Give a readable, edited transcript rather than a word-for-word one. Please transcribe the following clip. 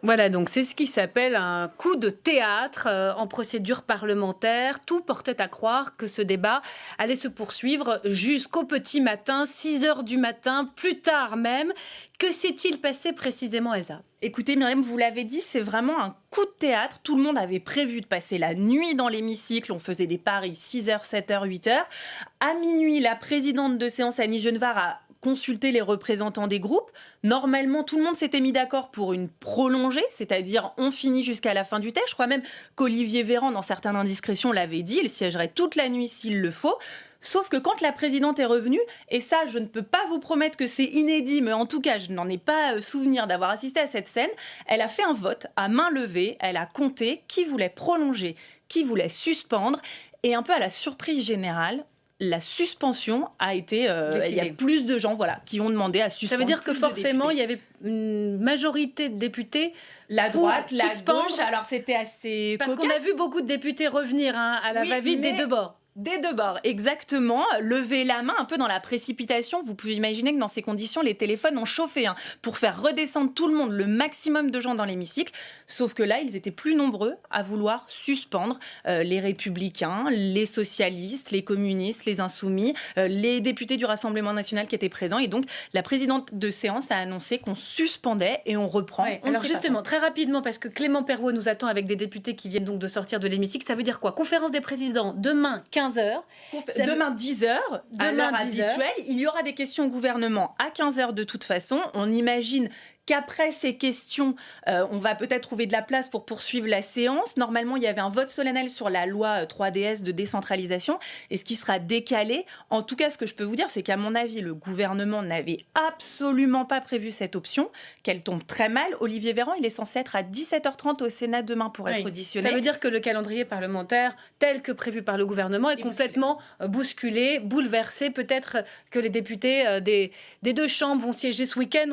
Voilà, donc c'est ce qui s'appelle un coup de théâtre en procédure parlementaire. Tout portait à croire que ce débat allait se poursuivre jusqu'au petit matin, 6 heures du matin, plus tard même. Que s'est-il passé précisément, Elsa ? Écoutez, Myriam, vous l'avez dit, c'est vraiment un coup de théâtre. Tout le monde avait prévu de passer la nuit dans l'hémicycle. On faisait des paris 6h, 7h, 8h. À minuit, la présidente de séance, Annie Genevard, a consulté les représentants des groupes. Normalement, tout le monde s'était mis d'accord pour une prolongée, c'est-à-dire on finit jusqu'à la fin du texte. Je crois même qu'Olivier Véran, dans certaines indiscrétions, l'avait dit. Il siégerait toute la nuit s'il le faut. Sauf que quand la présidente est revenue, et ça, je ne peux pas vous promettre que c'est inédit, mais en tout cas, je n'en ai pas souvenir d'avoir assisté à cette scène, elle a fait un vote à main levée, elle a compté qui voulait prolonger, qui voulait suspendre, et un peu à la surprise générale, la suspension a été... il y a plus de gens qui ont demandé à suspendre. Ça veut dire que forcément, il y avait une majorité de députés la droite, la suspendre. gauche, alors c'était assez Parce cocasse. qu'on a vu beaucoup de députés revenir à la va-vite des deux bords. Des deux bords, exactement. Lever la main un peu dans la précipitation. Vous pouvez imaginer que dans ces conditions, les téléphones ont chauffé pour faire redescendre tout le monde, le maximum de gens dans l'hémicycle. Sauf que là, ils étaient plus nombreux à vouloir suspendre les républicains, les socialistes, les communistes, les insoumis, les députés du Rassemblement national qui étaient présents. Et donc, la présidente de séance a annoncé qu'on suspendait et on reprend. Ouais, alors justement, très rapidement, parce que Clément Perrot nous attend avec des députés qui viennent donc de sortir de l'hémicycle, ça veut dire quoi ? Conférence des présidents demain, 15h. Demain 10h, à l'heure habituelle. Il y aura des questions au gouvernement à 15h de toute façon. On imagine qu'après ces questions, on va peut-être trouver de la place pour poursuivre la séance. Normalement, il y avait un vote solennel sur la loi 3DS de décentralisation, et ce qui sera décalé. En tout cas, ce que je peux vous dire, c'est qu'à mon avis, le gouvernement n'avait absolument pas prévu cette option, qu'elle tombe très mal. Olivier Véran, il est censé être à 17h30 au Sénat demain pour être auditionné. Ça veut dire que le calendrier parlementaire, tel que prévu par le gouvernement, est complètement bousculé, bouleversé. Peut-être que les députés des deux chambres vont siéger ce week-end.